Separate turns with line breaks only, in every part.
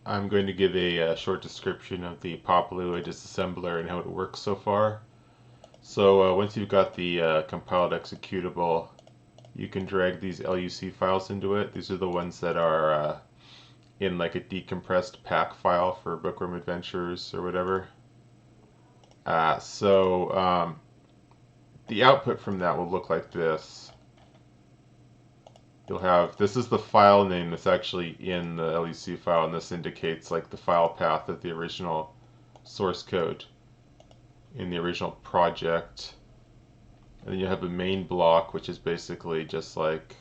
I'm going to give a short description of the PopLua Disassembler and how it works so far. So once you've got the compiled executable, you can drag these LUC files into it. These are the ones that are in like a decompressed pack file for Bookworm Adventures or whatever. The output from that will look like this. You'll have, this is the file name that's actually in the LUC file, and this indicates like the file path of the original source code in the original project. And then you have a main block, which is basically just like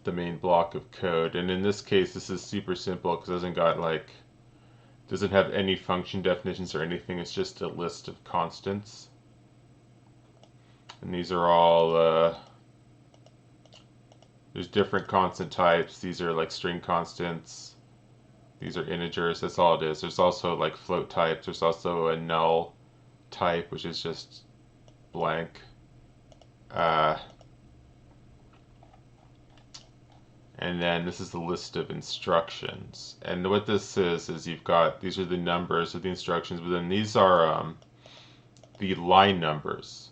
the main block of code. And in this case, this is super simple because it doesn't have any function definitions or anything. It's just a list of constants. And these are all, there's different constant types. These are like string constants. These are integers. That's all it is. There's also like float types. There's also a null type, which is just blank. And then this is the list of instructions. And what this is you've got, these are the numbers of the instructions, but then these are the line numbers.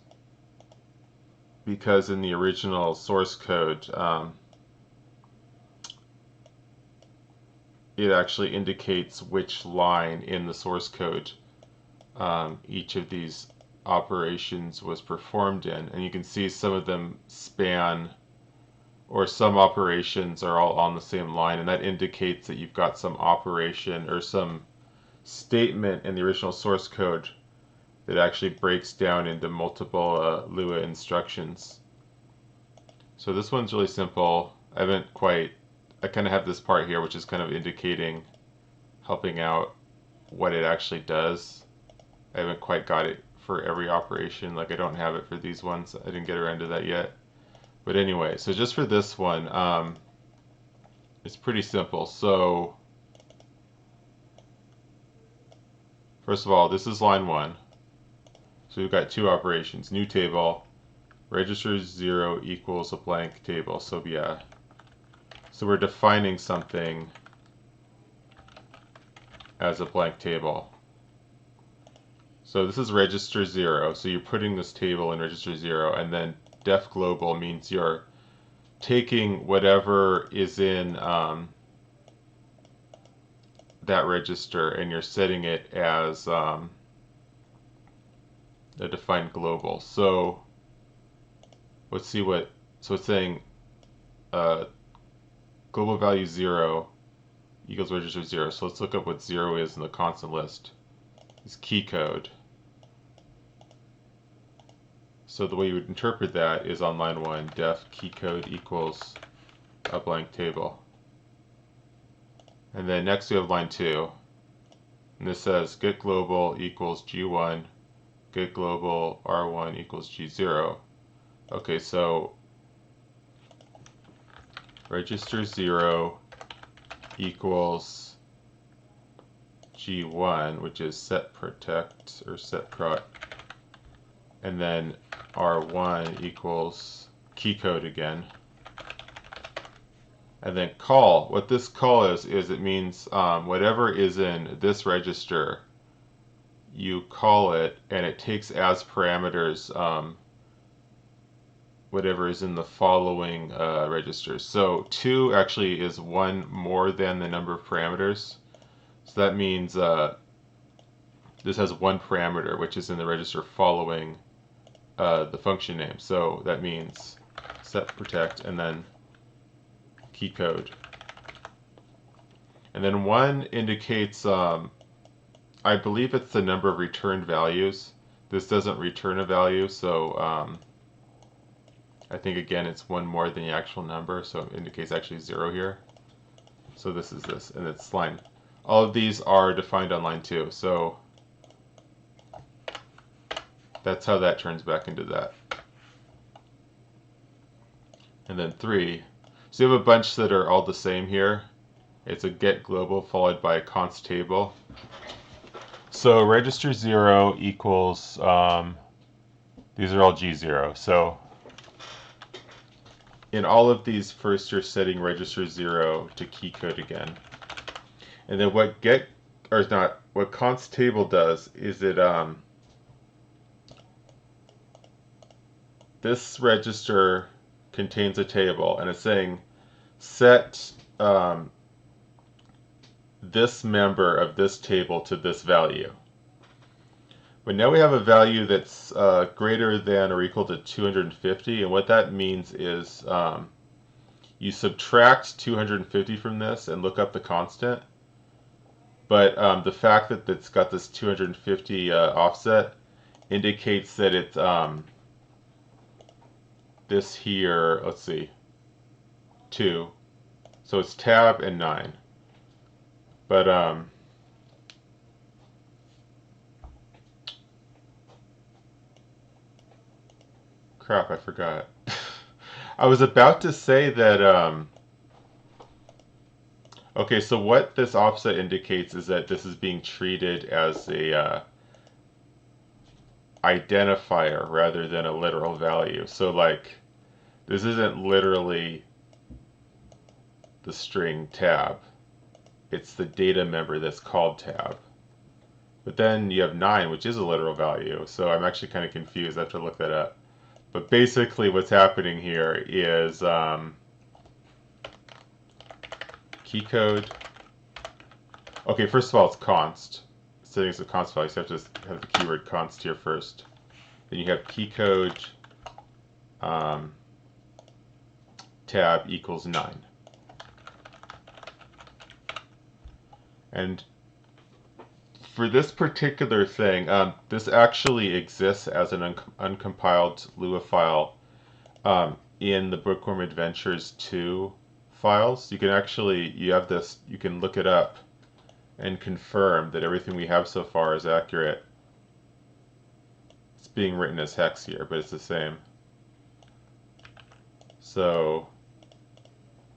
Because in the original source code, it actually indicates which line in the source code each of these operations was performed in. And you can see some of them span, or some operations are all on the same line, and that indicates that you've got some operation or some statement in the original source code that actually breaks down into multiple Lua instructions. So this one's really simple. I kind of have this part here which is kind of indicating, helping out what it actually does. I haven't quite got it for every operation, like I don't have it for these ones. I didn't get around to that yet. But anyway, so just for this one, it's pretty simple. So first of all, this is line 1. So we've got two operations. New table, register 0 equals a blank table. So yeah. So we're defining something as a blank table. So this is register 0. So you're putting this table in register 0, and then def global means you're taking whatever is in that register and you're setting it as a defined global. So let's see what, so it's saying global value 0 equals register 0. So let's look up what 0 is in the constant list. It's key code. So the way you would interpret that is on line 1, def key code equals a blank table. And then next we have line 2. And this says get global equals G1, get global R1 equals G0. Okay, so register 0 equals G1, which is set protect or set prot, and then R1 equals key code again. And then call, what this call is it means whatever is in this register, you call it and it takes as parameters whatever is in the following registers. So 2 actually is 1 more than the number of parameters. So that means this has 1 parameter, which is in the register following the function name. So that means set protect and then key code. And then 1 indicates, I believe it's the number of returned values. This doesn't return a value, so I think again it's 1 more than the actual number, so it indicates actually 0 here. So this is this, and it's line. All of these are defined on line 2, so that's how that turns back into that. And then 3. So you have a bunch that are all the same here. It's a get global followed by a const table. So register 0 equals, these are all G0. So in all of these, first you're setting register 0 to key code again. And then what what const table does is it this register contains a table, and it's saying set this member of this table to this value. But now we have a value that's greater than or equal to 250, and what that means is you subtract 250 from this and look up the constant. But the fact that it's got this 250 offset indicates that it's this here, let's see, 2. So it's tab and 9. But crap, I forgot. I was about to say that okay, so what this offset indicates is that this is being treated as a identifier rather than a literal value. So like this isn't literally the string tab. It's the data member that's called tab. But then you have 9, which is a literal value. So I'm actually kind of confused. I have to look that up. But basically what's happening here is key code. Okay, first of all, it's const. Setting as a const value, so you have to have the keyword const here first. Then you have key code tab equals 9. And for this particular thing, this actually exists as an uncompiled Lua file in the Bookworm Adventures 2 files. You can actually, you have this, you can look it up and confirm that everything we have so far is accurate. It's being written as hex here, but it's the same. So,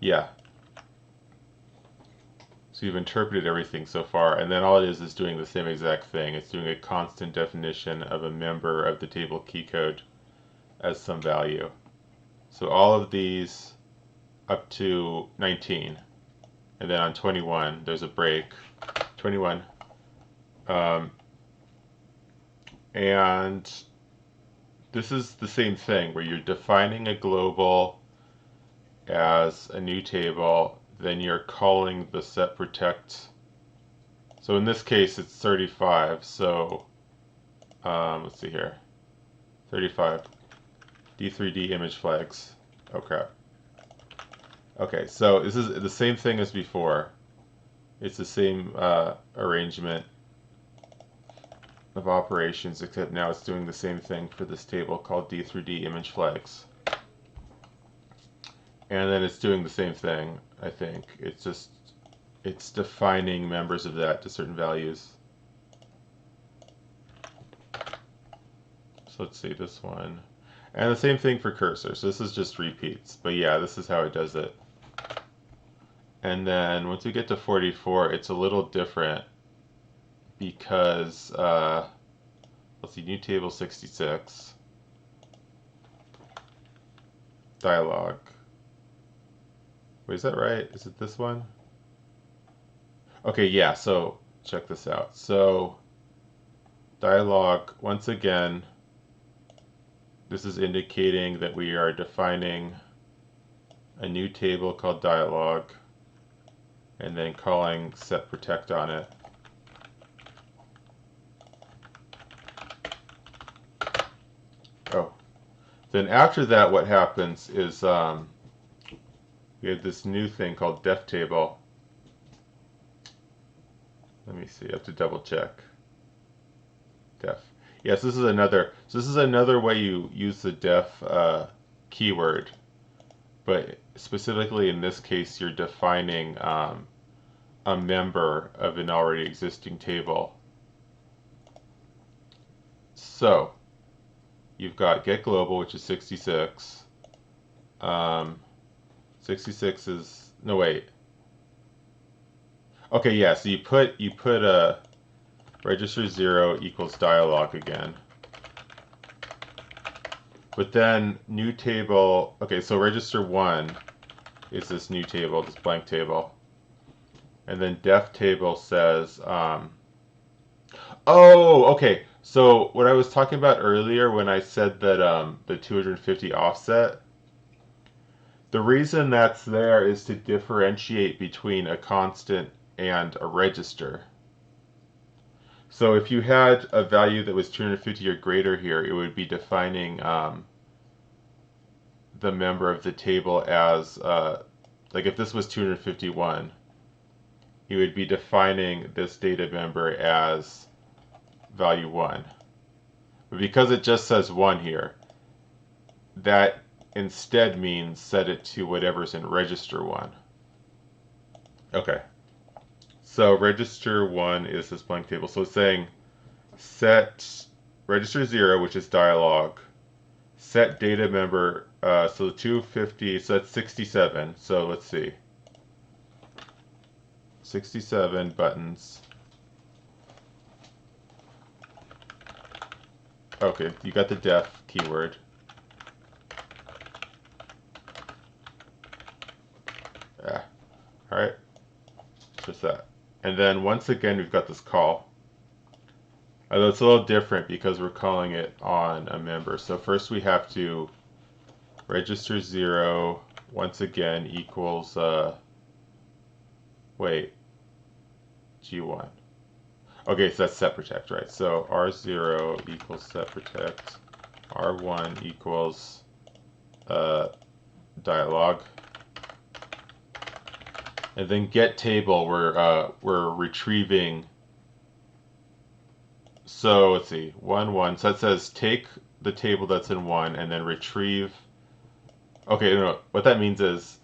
yeah. So you've interpreted everything so far, and then all it is doing the same exact thing. It's doing a constant definition of a member of the table key code as some value. So all of these up to 19, and then on 21 there's a break. 21, and this is the same thing where you're defining a global as a new table. Then you're calling the set protect. So in this case, it's 35. So let's see here, 35 D3D image flags. Oh crap. Okay, so this is the same thing as before. It's the same arrangement of operations, except now it's doing the same thing for this table called D3D image flags. And then it's doing the same thing, I think. It's defining members of that to certain values. So let's see this one. And the same thing for cursor. So this is just repeats. But yeah, this is how it does it. And then once we get to 44, it's a little different because, let's see, new table 66. Dialog. Wait, is that right? Is it this one? Okay, yeah, so check this out. So dialog, once again, this is indicating that we are defining a new table called dialog and then calling set protect on it. Oh, then after that what happens is we have this new thing called def table. Let me see, I have to double check. Def. Yes, this is another. So this is another way you use the def keyword, but specifically in this case, you're defining a member of an already existing table. So you've got get global, which is 66. 66 is, no wait. Okay, yeah, so you put a register 0 equals dialog again. But then new table, okay, so register 1 is this new table, this blank table. And then def table says, oh, okay. So what I was talking about earlier when I said that the 250 offset, the reason that's there is to differentiate between a constant and a register. So if you had a value that was 250 or greater here, it would be defining the member of the table as, like if this was 251, you would be defining this data member as value 1. But because it just says 1 here, that instead means set it to whatever's in register 1. Okay. So register 1 is this blank table. So it's saying set register 0, which is dialog, set data member, so 250, so that's 67. So let's see. 67 buttons. Okay, you got the def keyword. Yeah. Alright. Just that. And then once again, we've got this call. Although it's a little different because we're calling it on a member. So first we have to register 0 once again equals, wait, G1. Okay, so that's set protect, right? So R0 equals set protect, R1 equals dialog, and then get table we're retrieving. So let's see, 1 1. So that says take the table that's in 1 and then retrieve. Okay, no, what that means is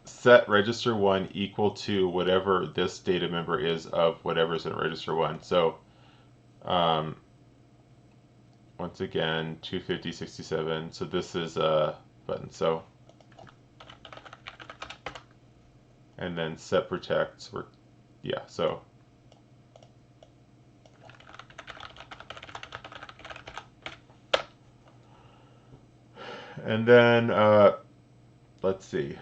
set register 1 equal to whatever this data member is of whatever's in register 1. So once again, 250, 67. So this is a button. So and then set protect. Yeah. So and then let's see.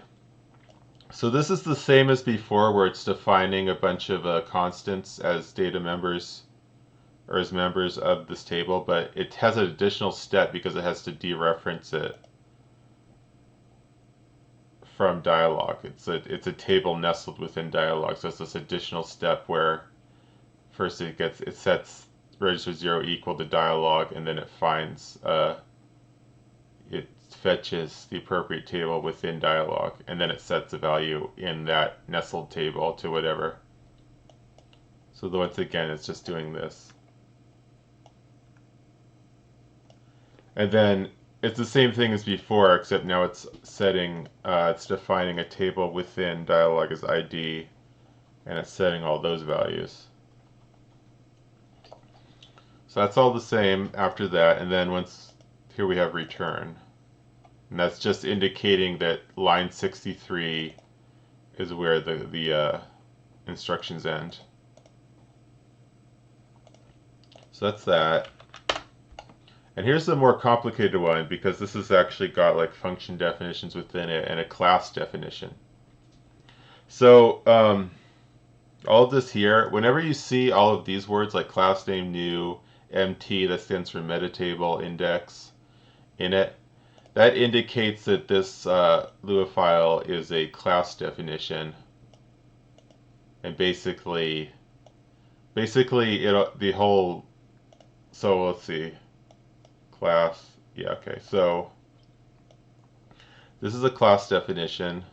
So this is the same as before, where it's defining a bunch of constants as data members or as members of this table, but it has an additional step because it has to dereference it from dialog. It's a table nestled within dialog, so it's this additional step where first it sets register 0 equal to dialog, and then it finds it fetches the appropriate table within dialog, and then it sets a value in that nestled table to whatever. So once again, it's just doing this. And then it's the same thing as before, except now it's setting, it's defining a table within dialog as ID, and it's setting all those values. So that's all the same after that, and then here we have return. And that's just indicating that line 63 is where the instructions end. So that's that. And here's the more complicated one, because this has actually got like function definitions within it and a class definition. So all of this here, whenever you see all of these words like class name, new, MT, that stands for metatable index, in it, that indicates that this Lua file is a class definition. And basically the whole, so let's see, class, yeah, okay, so this is a class definition.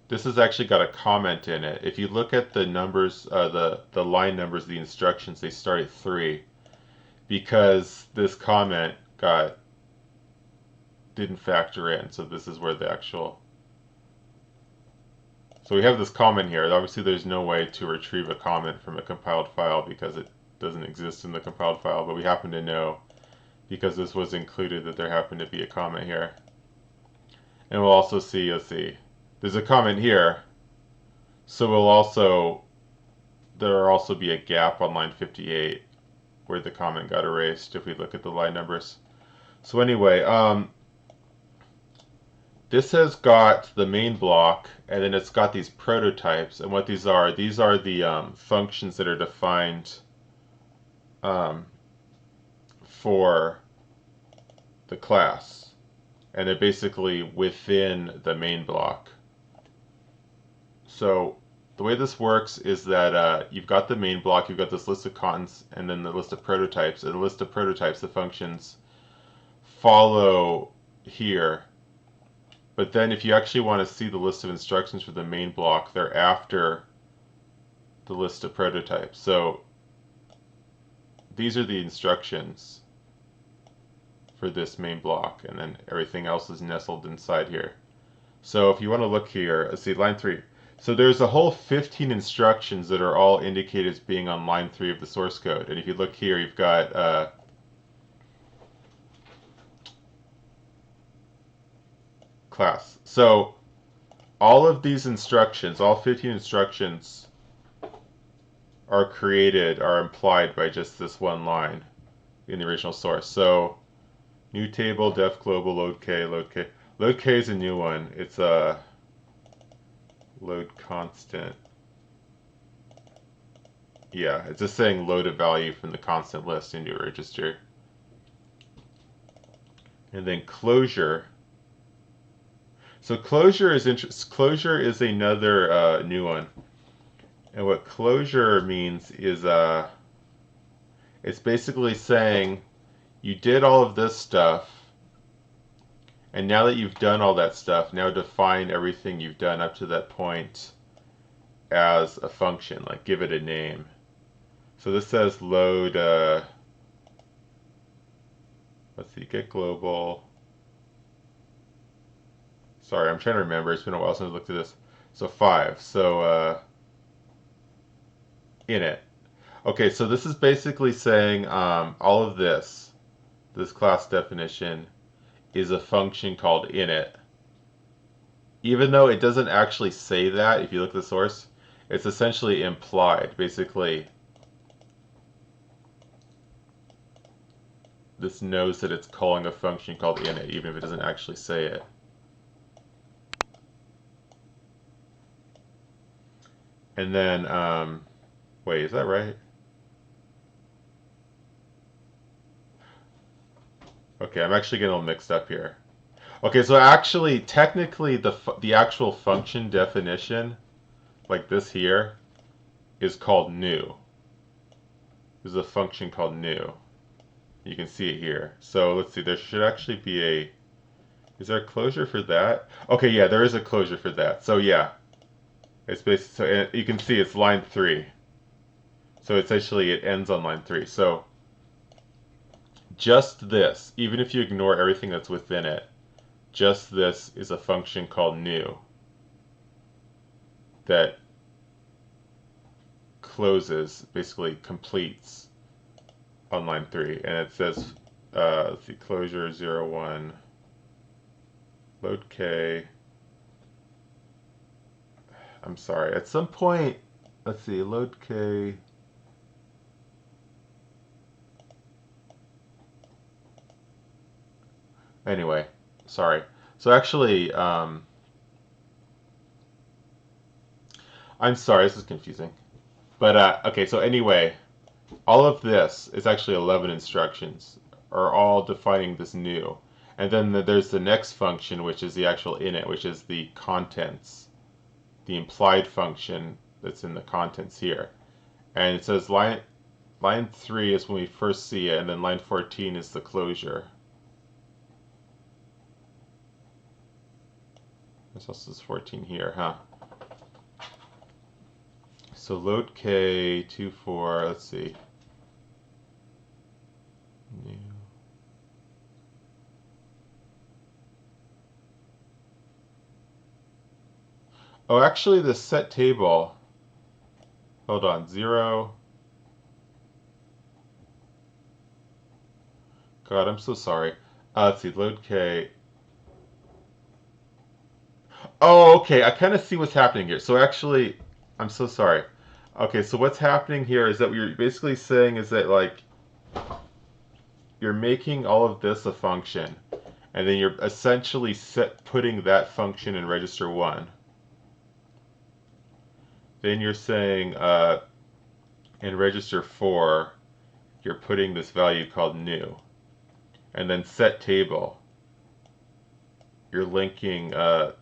This has actually got a comment in it. If you look at the numbers, the line numbers, the instructions, they start at 3 because this comment didn't factor in. So this is where the actual, so we have this comment here. Obviously there's no way to retrieve a comment from a compiled file because it doesn't exist in the compiled file, but we happen to know because this was included that there happened to be a comment here. And we'll also see, let's see, there's a comment here, so there'll also be a gap on line 58 where the comment got erased if we look at the line numbers. So anyway, this has got the main block, and then it's got these prototypes. And what these are the functions that are defined um, for the class. And they're basically within the main block. So the way this works is that you've got the main block, you've got this list of contents, and then the list of prototypes. And the list of prototypes, the functions, follow here. But then if you actually want to see the list of instructions for the main block, they're after the list of prototypes. So these are the instructions for this main block, and then everything else is nestled inside here. So if you want to look here, let's see, line 3. So there's a whole 15 instructions that are all indicated as being on line 3 of the source code. And if you look here, you've got class. So all of these instructions, all 15 instructions, are implied by just this one line in the original source. So new table, def global, load k, load k. Load k is a new one. It's a load constant. Yeah, it's just saying load a value from the constant list into a register. And then closure. So closure is another new one. And what closure means is it's basically saying you did all of this stuff, and now that you've done all that stuff, now define everything you've done up to that point as a function, like give it a name. So this says load, let's see, get global. Sorry, I'm trying to remember. It's been a while since I looked at this. So 5. So init. Okay, so this is basically saying all of this class definition is a function called init. Even though it doesn't actually say that, if you look at the source, it's essentially implied. Basically, this knows that it's calling a function called init, even if it doesn't actually say it. And then, wait, is that right? Okay, I'm actually getting a little mixed up here. Okay, so actually, technically, the actual function definition, like this here, is called new. There's a function called new. You can see it here. So let's see, there should actually be a... Is there a closure for that? Okay, yeah, there is a closure for that. So yeah, it's basically, so you can see it's line 3. So essentially it ends on line 3. So just this, even if you ignore everything that's within it, just this is a function called new that closes, basically completes on line 3. And it says, let's see, closure 0, 1, load k. I'm sorry, at some point, let's see, load k. Anyway, sorry. So actually, I'm sorry, this is confusing. But okay, so anyway, all of this is actually 11 instructions, are all defining this new. And then there's the next function, which is the actual init, which is the contents, the implied function that's in the contents here. And it says line 3 is when we first see it, and then line 14 is the closure. This also is 14 here, huh? So load k, 2, 4, let's see. New. Oh, actually the set table, hold on, 0. God, I'm so sorry. Let's see, load k. Oh, okay, I kind of see what's happening here. So actually, I'm so sorry. Okay, so what's happening here is that what you're basically saying is that, like, you're making all of this a function, and then you're essentially putting that function in register 1. Then you're saying in register 4, you're putting this value called new. And then set table, you're linking, so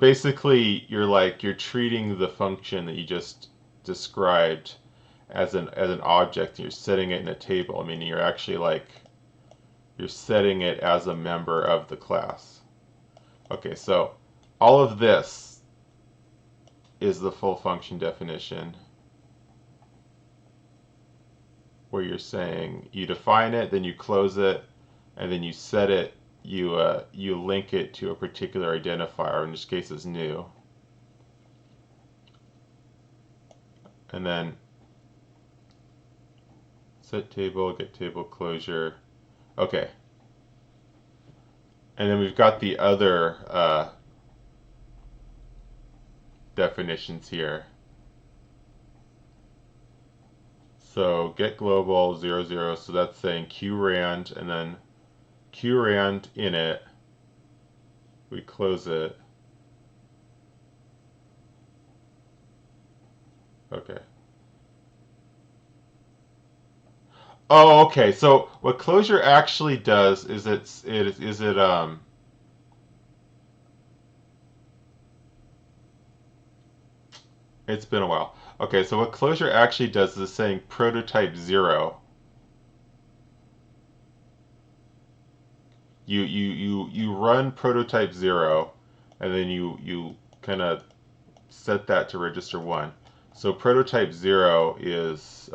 basically you're treating the function that you just described as an object, and you're setting it in a table. I mean, you're actually you're setting it as a member of the class. Okay, so all of this is the full function definition, where you're saying you define it, then you close it, and then you set it, you link it to a particular identifier, in this case is new. And then set table, get table closure. Okay. And then we've got the other definitions here. So get global 0, 0, so that's saying qrand, and then qrand init, we close it. Okay. Oh, okay. So what closure actually does is it's been a while. Okay, so what closure actually does is saying prototype 0. You run prototype 0, and then you kind of set that to register 1. So prototype 0 is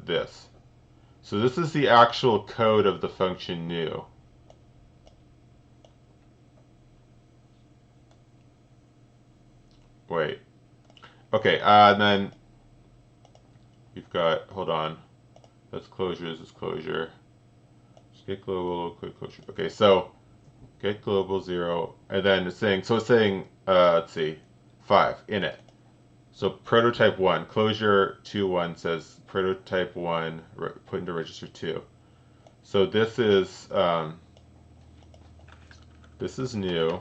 this. So this is the actual code of the function new. Wait. Okay, and then you've got, hold on. That's closure, this is closure. Just get global, quick closure. Okay, so get global 0, and then it's saying, let's see, 5, init. So prototype 1, closure 2.1 says prototype 1 put into register 2. So this is new.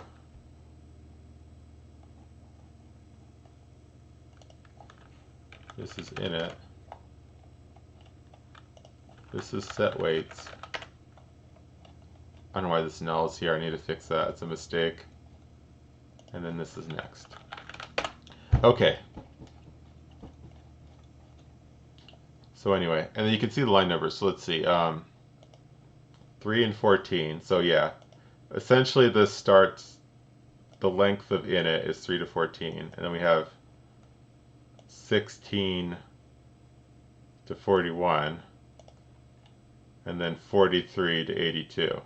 This is init. This is set weights. I don't know why this null is here. I need to fix that. It's a mistake. And then this is next. Okay. So anyway, and then you can see the line numbers. So let's see. 3 and 14. So yeah, essentially this starts, the length of init is 3 to 14. And then we have 16 to 41. And then 43 to 82.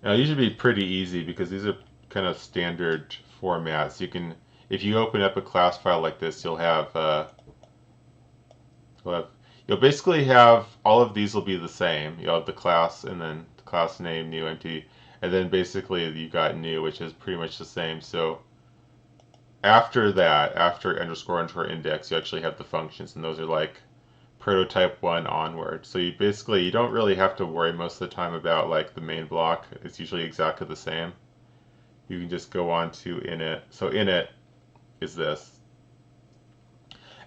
Now these should be pretty easy because these are kind of standard formats. You can, if you open up a class file like this, you'll basically have, all of these will be the same. You'll have the class, and then the class name, new, empty, and then basically you got new, which is pretty much the same. So after that, after underscore index, you actually have the functions, and those are like prototype 1 onward. So you don't really have to worry most of the time about like the main block. It's usually exactly the same. You can just go on to init. So init is this.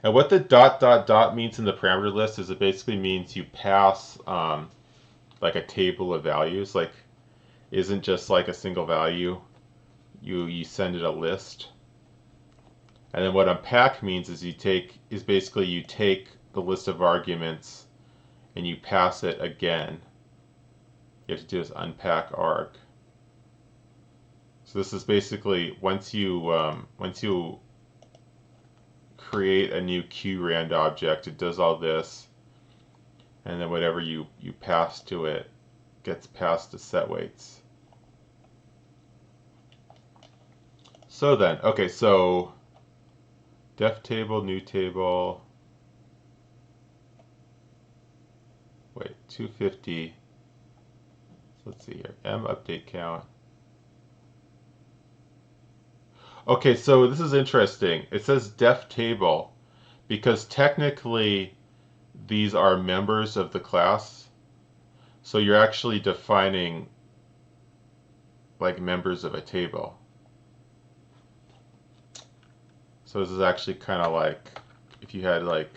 And what the ... means in the parameter list is it basically means you pass like a table of values. Like, isn't just like a single value. You send it a list. And then what unpack means is you take the list of arguments and you pass it again. You have to do this unpack arg. So this is basically once you create a new qrand object, it does all this, and then whatever you pass to it gets passed to set weights. So then, okay, so def table, new table. Wait, 250. So let's see here. M update count. Okay, so this is interesting. It says def table because technically these are members of the class. So you're actually defining like members of a table. So this is actually kind of like if you had like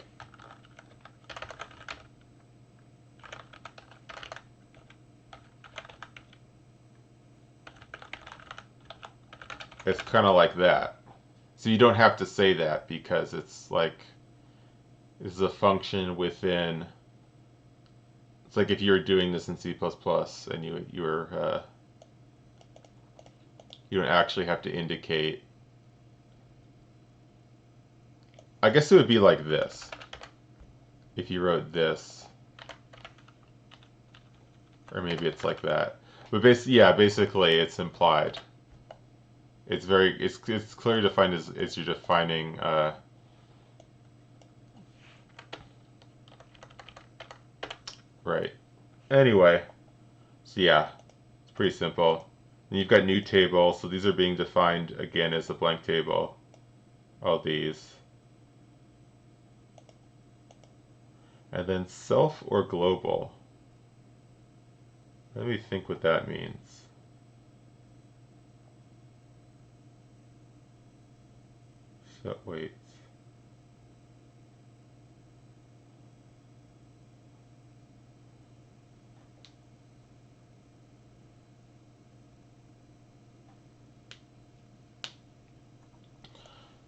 it's kind of like that. So you don't have to say that because it's like this is a function within. It's like if you were doing this in C++ and you don't actually have to indicate. I guess it would be like this if you wrote this, or maybe it's like that. But basically it's implied. It's clearly defined as you're defining. Right. Anyway, so yeah, it's pretty simple. And you've got new table, so these are being defined again as a blank table. All these. And then self or global. Let me think what that means. Set weights.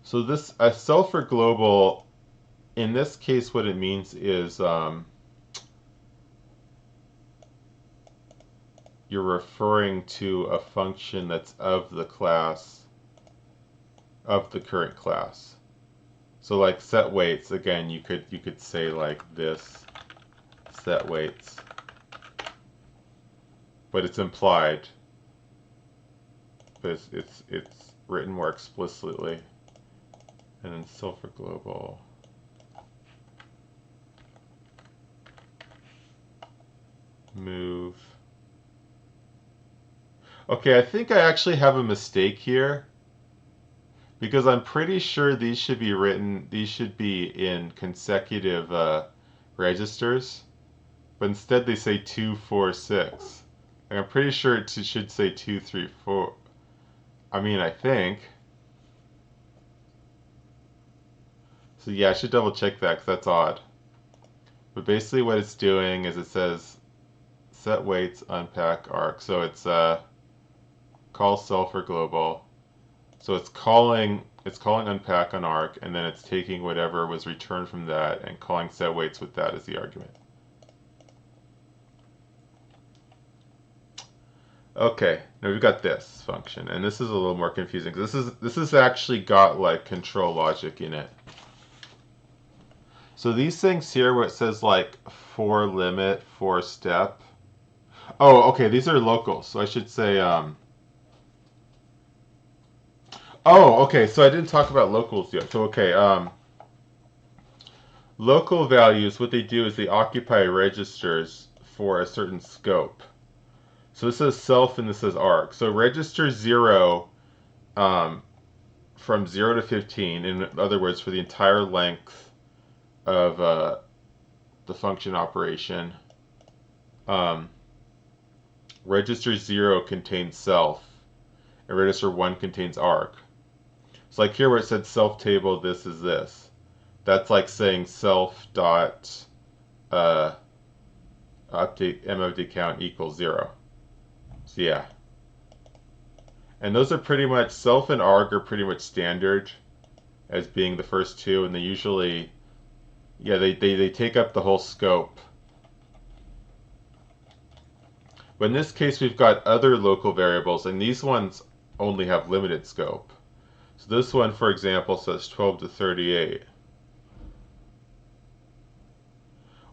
So this a self or global, in this case, what it means is you're referring to a function that's of the class of the current class. So like set weights, again, you could say like this set weights, but it's implied, but it's written more explicitly. And then self or global. Move. Okay, I think I actually have a mistake here because I'm pretty sure these should be in consecutive registers, but instead they say 2, 4, 6. Like I'm pretty sure it should say 2, 3, 4. I mean, I think. So yeah, I should double check that because that's odd. But basically what it's doing is it says set weights, unpack arc. So it's call self or global. So it's calling unpack on arc, and then it's taking whatever was returned from that and calling set weights with that as the argument. Okay, now we've got this function, and this is a little more confusing because this is actually got like control logic in it. So these things here where it says like for limit, for step. Oh, okay, these are locals. So I should say oh, okay, so I didn't talk about locals yet. So okay, local values, what they do is they occupy registers for a certain scope. So this says self and this says arc. So register 0 from 0 to 15, in other words, for the entire length of the function operation. Register 0 contains self, and register 1 contains arc. So like here where it said self table, this is this. That's like saying self dot update MFD count equals 0. So yeah. And those are pretty much, self and arg are pretty much standard as being the first two, and they usually, yeah, they take up the whole scope. But in this case, we've got other local variables, and these ones only have limited scope. So this one, for example, says 12 to 38.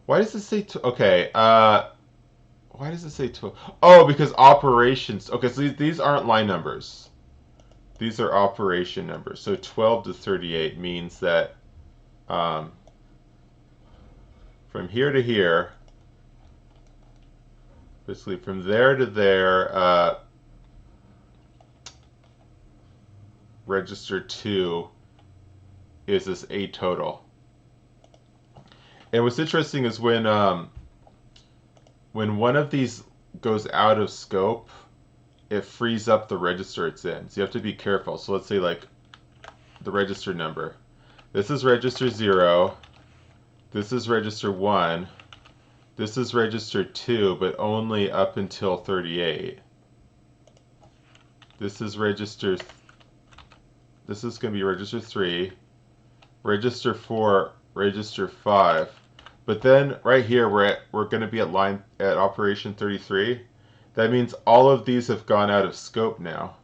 Why does it say, okay, why does it say 12? Oh, because operations, okay, so these aren't line numbers. These are operation numbers. So 12 to 38 means that from here to here, basically from there to there, register 2 is this A total. And what's interesting is when one of these goes out of scope, it frees up the register it's in. So you have to be careful. So let's say like the register number. This is register 0. This is register 1. This is register 2, but only up until 38. This is register, this is going to be register 3, register 4, register 5. But then right here we're going to be at operation 33. That means all of these have gone out of scope now.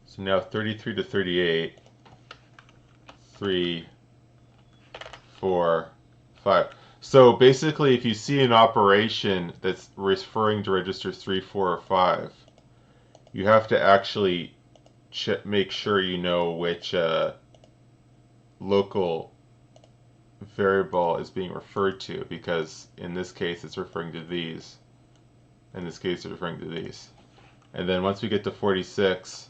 So now 33 to 38, 3, 4, 5. So basically, if you see an operation that's referring to registers 3, 4, or 5, you have to actually make sure you know which local variable is being referred to, because in this case it's referring to these. In this case it's referring to these. And then once we get to 46,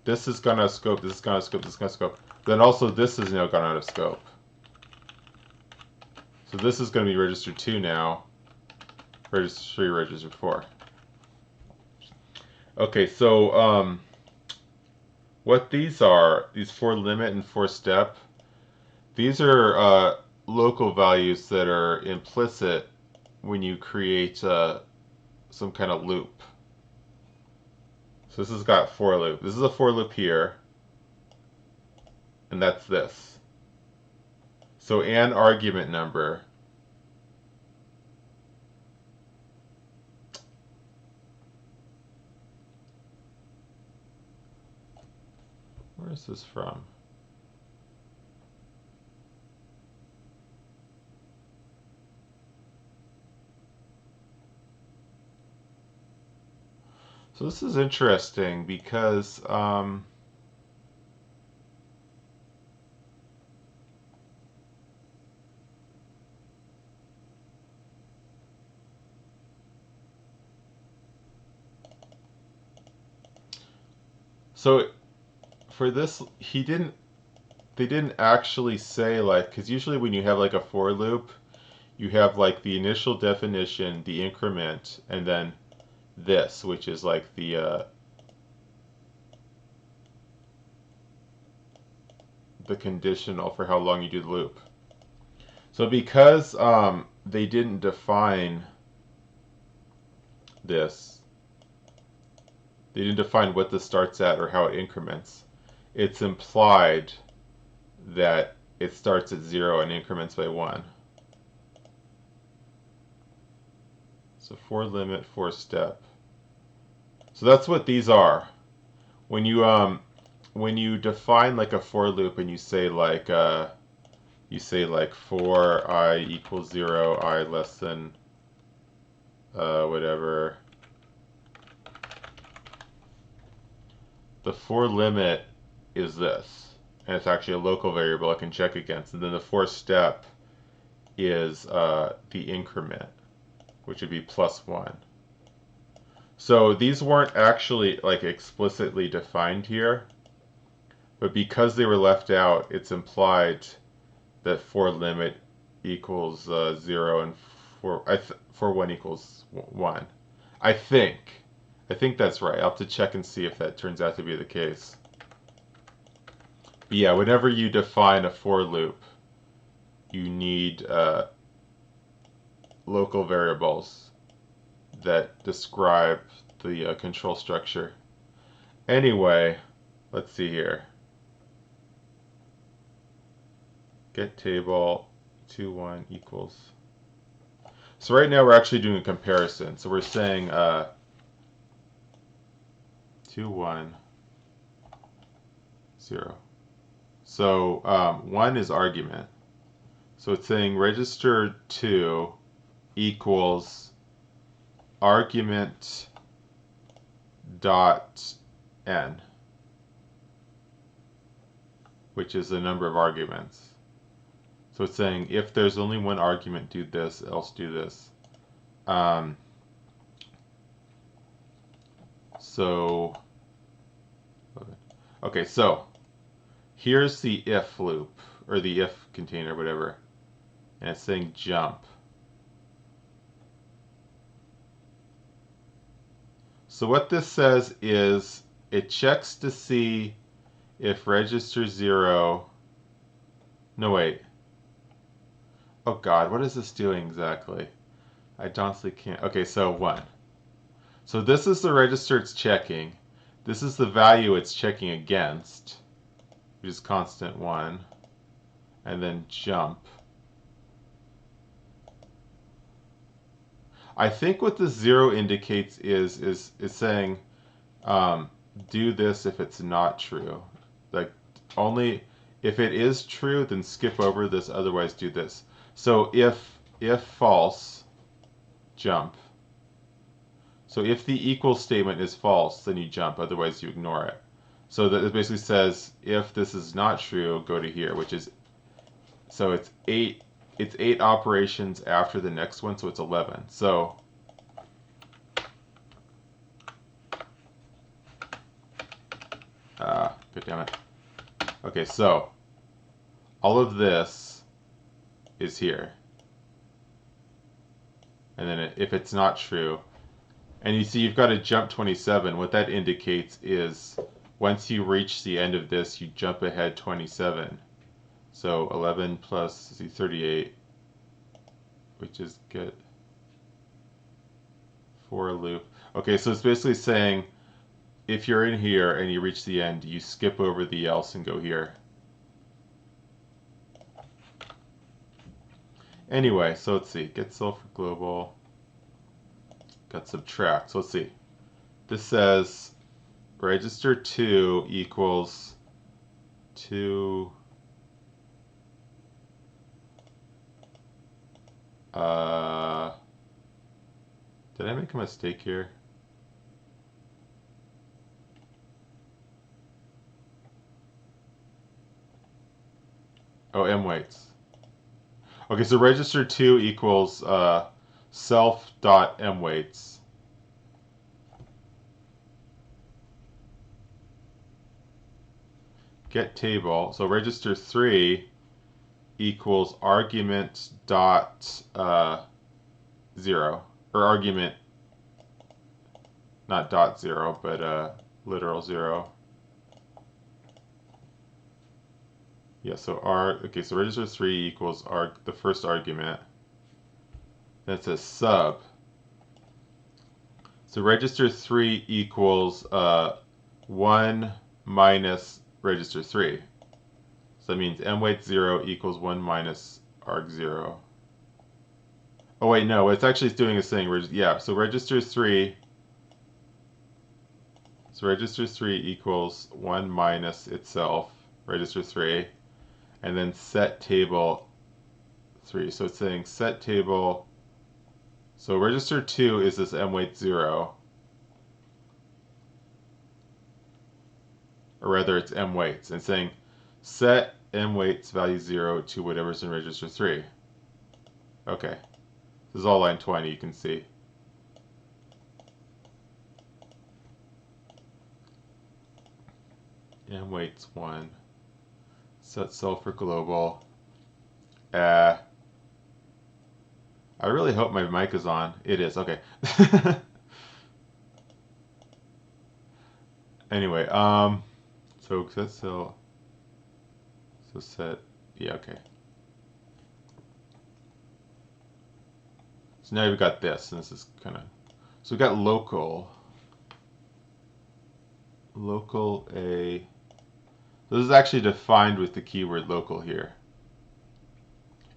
this has gone out of scope, this has gone out of scope, this has gone out of scope. Then also this has now gone out of scope. So this is going to be register 2 now, register 3, register 4. Okay, so what these are, these 4 limit and 4 step, these are local values that are implicit when you create some kind of loop. So this has got for loop. This is a for loop here, and that's this. So an argument number where is this from? So this is interesting because so for this, they didn't actually say, like, because usually when you have like a for loop, you have like the initial definition, the increment, and then this, which is like the conditional for how long you do the loop. So because they didn't define this, they didn't define what this starts at or how it increments, it's implied that it starts at 0 and increments by 1. So for limit, for step. So that's what these are. When you define like a for loop and you say like for I equals 0, I less than whatever. The for limit is this, and it's actually a local variable I can check against. And then the for step is the increment, which would be +1. So these weren't actually like explicitly defined here, but because they were left out, it's implied that for limit equals 0 and for 1 equals 1. I think that's right. I'll have to check and see if that turns out to be the case. But yeah, whenever you define a for loop, you need local variables that describe the control structure. Anyway, let's see here. Get table 2, 1 equals. So right now we're actually doing a comparison. So we're saying 2, 1, 0. So 1 is argument. So it's saying register 2 equals argument dot n, which is the number of arguments. So it's saying if there's only one argument, do this, else do this. So, okay, so here's the if loop, or the if container, whatever, and it's saying jump. So what this says is it checks to see if register 0, no wait, oh god, what is this doing exactly? I honestly can't, okay, so 1. So this is the register it's checking. This is the value it's checking against, which is constant 1, and then jump. I think what the 0 indicates is saying do this if it's not true. Like only if it is true, then skip over this, otherwise do this. So if false, jump. So if the equal statement is false, then you jump, otherwise you ignore it. So that it basically says if this is not true, go to here, which is, so it's 8 operations after the next one, so it's 11. So good damn it. Okay, so all of this is here. And then if it's not true, and you see you've got to jump 27, what that indicates is once you reach the end of this, you jump ahead 27. So 11 plus 38, which is good. For loop. Okay, so it's basically saying if you're in here and you reach the end, you skip over the else and go here. Anyway, so let's see. Get self global. Got subtract. So let's see. This says register 2 equals 2. Did I make a mistake here? Oh, M weights. Okay, so register 2 equals self.m weights. Get table. So register 3 equals argument dot 0, or argument, not dot 0, but literal 0. Yeah, so okay, so register 3 equals the first argument. Then it says sub. So register 3 equals 1 minus register 3. So that means m weight 0 equals 1 minus arg 0. Oh wait, no, it's actually doing is saying, yeah, so register 3, equals 1 minus itself, register 3, and then set table 3. So it's saying set table, so register 2 is this m weight 0, or rather it's m weights, and saying set m weights value 0 to whatever's in register 3. Okay, this is all line 20, you can see. M weights 1. Set self for global. I really hope my mic is on. It is, okay. Anyway, so set cell. So set, yeah, okay. So now we've got this, and this is kind of, so we've got local A. This is actually defined with the keyword local here.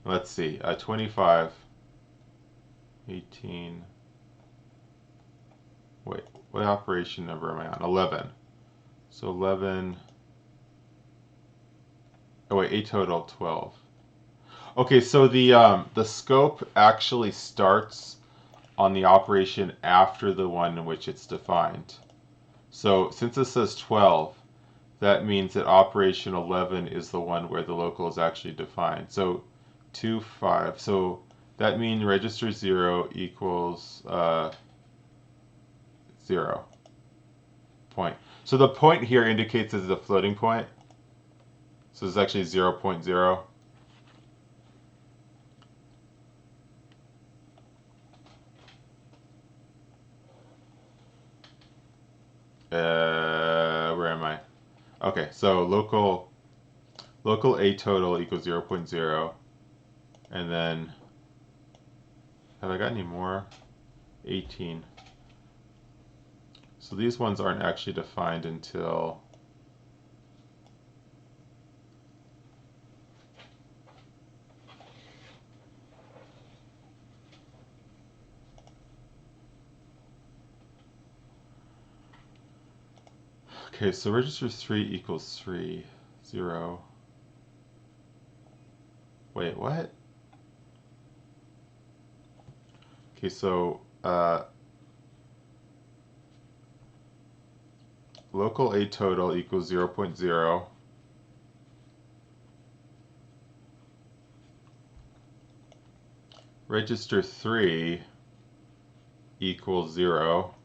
Let's see, 25, 18, wait, what operation number am I on? 11. So 11, oh wait, a total 12. Okay, so the scope actually starts on the operation after the one in which it's defined. So since it says 12, that means that operation 11 is the one where the local is actually defined. So 2, 5. So that means register 0 equals 0. point. So the point here indicates as a floating point. So it's actually 0.0. Where am I? Okay, so local A total equals 0.0. And then, have I got any more? 18. So these ones aren't actually defined until okay, so register 3 equals 3, 0. Wait, what? Okay, so local A total equals 0.0. Register 3 equals 0.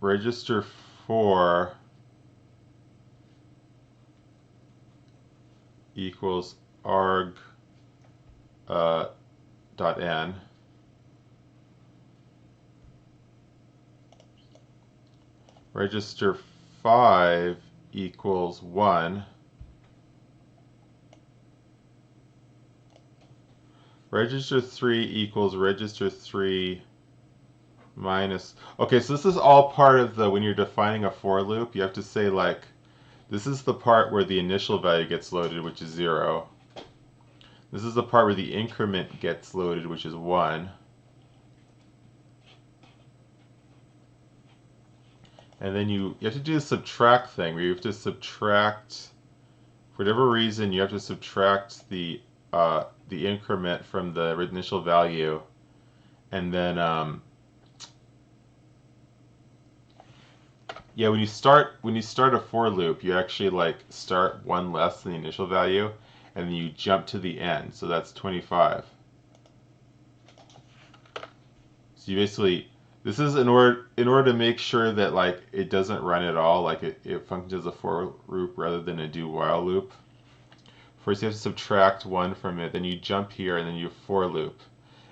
Register 4 equals arg dot n. Register 5 equals 1. Register 3 equals register 3 minus. Okay, so this is all part of the, when you're defining a for loop, you have to say like, this is the part where the initial value gets loaded, which is 0. This is the part where the increment gets loaded, which is 1. And then you have to do the subtract thing, where you have to subtract, for whatever reason, you have to subtract the increment from the initial value, and then yeah, when you start a for loop, you actually like start one less than the initial value, and then you jump to the end. So that's 25. So you basically, this is in order to make sure that like it doesn't run at all, like it functions as a for loop rather than a do while loop. First you have to subtract 1 from it, then you jump here, and then you for loop.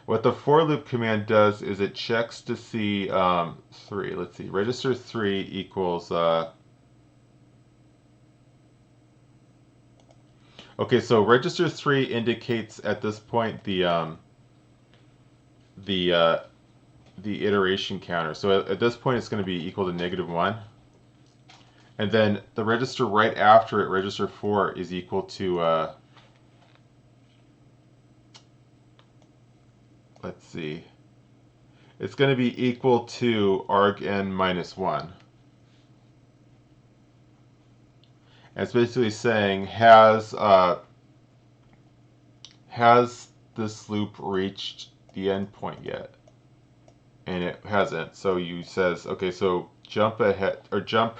What the for loop command does is it checks to see 3. Let's see, register 3 equals okay, so register 3 indicates at this point the iteration counter. So at this point it's going to be equal to -1. And then the register right after it, register 4, is equal to let's see, it's going to be equal to argn minus 1. And it's basically saying, has this loop reached the endpoint yet? And it hasn't. So you says, okay, so jump ahead, or jump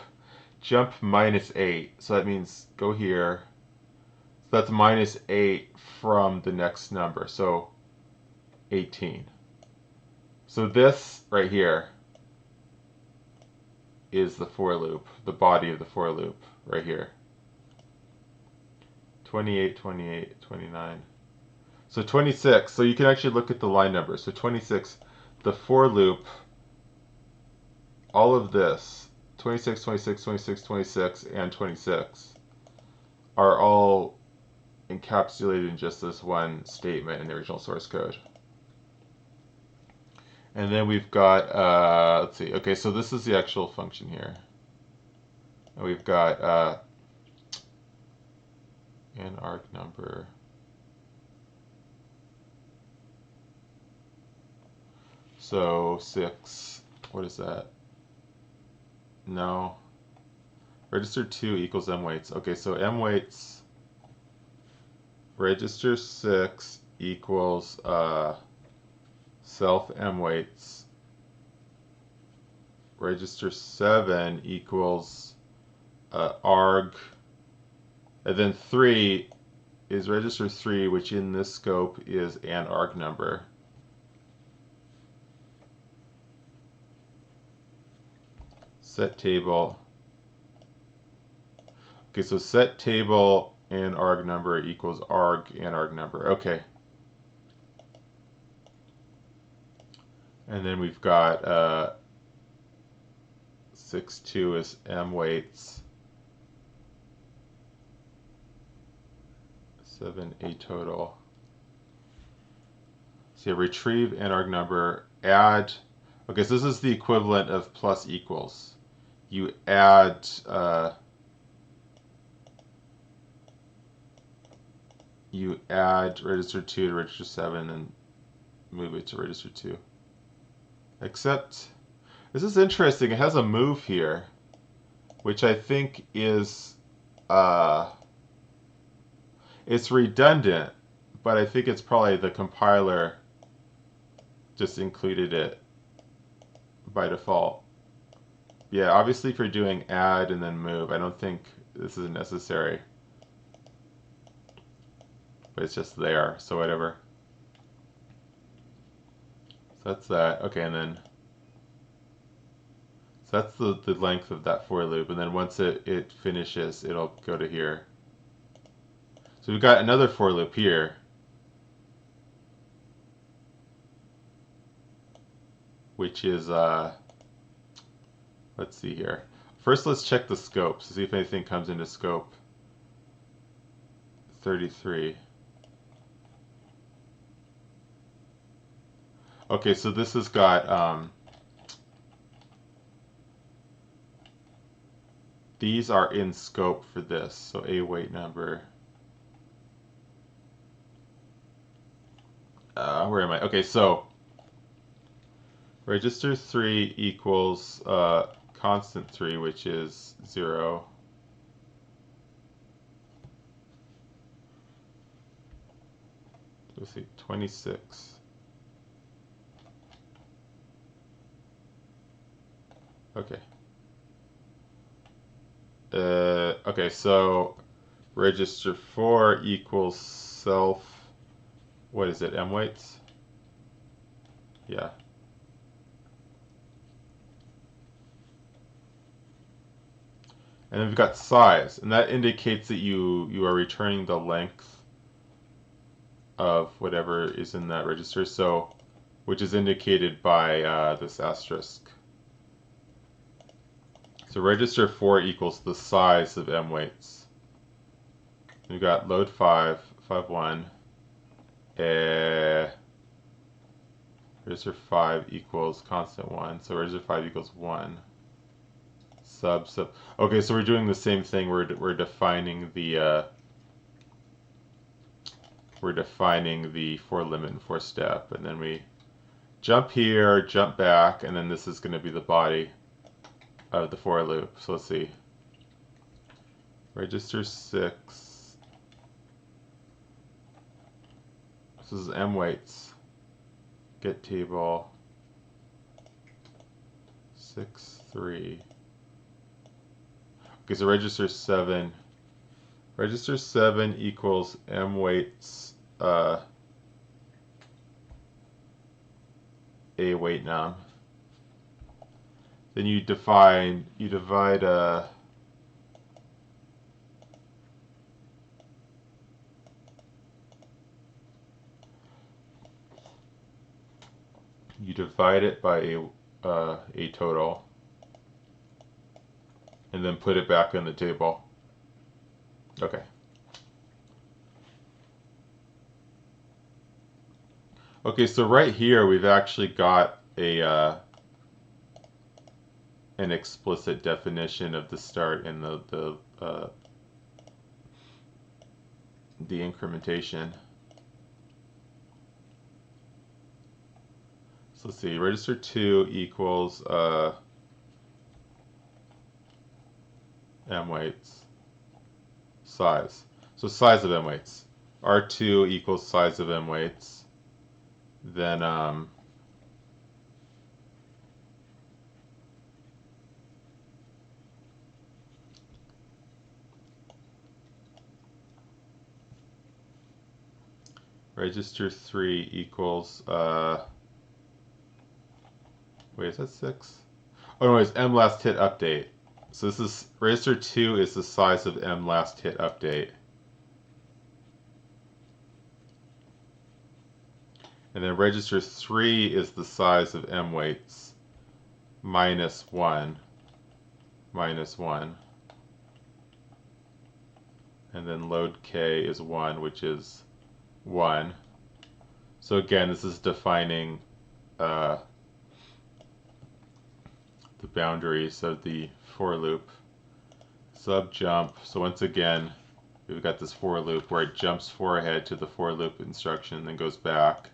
-8. So that means go here. So that's -8 from the next number. So 18. So this right here is the for loop, the body of the for loop right here. 28, 28, 29. So 26, so you can actually look at the line numbers. So 26, the for loop, all of this, 26, 26, 26, 26, and 26, are all encapsulated in just this one statement in the original source code. And then we've got, let's see, okay, so this is the actual function here. And we've got an arg number. So 6, what is that? No. Register 2 equals m weights. Okay, so m weights, register 6 equals self m weights. Register 7 equals arg. And then 3 is register 3, which in this scope is an arg number. set table. Okay, so set table and arg number equals arg and arg number. Okay. And then we've got 6.2 is M weights. 7 A total. So you retrieve and arg number, add. Okay, so this is the equivalent of plus equals. You add register 2 to register 7 and move it to register 2. Except, this is interesting, it has a move here, which I think is, it's redundant, but I think it's probably the compiler just included it by default. Yeah, obviously if you're doing add and then move, I don't think this is necessary. But it's just there, so whatever. So that's that. Okay, and then so that's the length of that for loop, and then once it finishes, it'll go to here. So we've got another for loop here. Which is, let's see here. First let's check the scope, to see if anything comes into scope. 33. Okay, so this has got, these are in scope for this, so a weight number. Where am I? Okay, so register 3 equals constant 3, which is 0. Let's see, 26. Okay. Okay, so register 4 equals self, what is it, M weights? Yeah. And then we've got size, and that indicates that you are returning the length of whatever is in that register, so which is indicated by this asterisk. So register 4 equals the size of M weights. We've got load 5, 5.1, register 5 equals constant 1, so register 5 equals 1. Sub. Okay, so we're doing the same thing. We're defining the for limit and for step, and then we jump here, jump back, and then this is going to be the body of the for loop. So let's see. Register 6. This is M weights. Get table 6.3. Okay, so register 7. Register 7 equals M weights A weight num. Then you divide it by a total, and then put it back in the table. Okay. Okay, so right here we've actually got an explicit definition of the start and the incrementation. So let's see, register 2 equals M weights size. So size of M weights. R2 equals size of M weights. Then register 3 equals wait, is that 6? Oh no, it's M last hit update. So this is register 2 is the size of M last hit update. And then register 3 is the size of M waits minus 1. And then load K is 1, which is 1. So again, this is defining the boundaries of the for loop. Sub jump. So once again, we've got this for loop where it jumps 4 ahead to the for loop instruction and then goes back.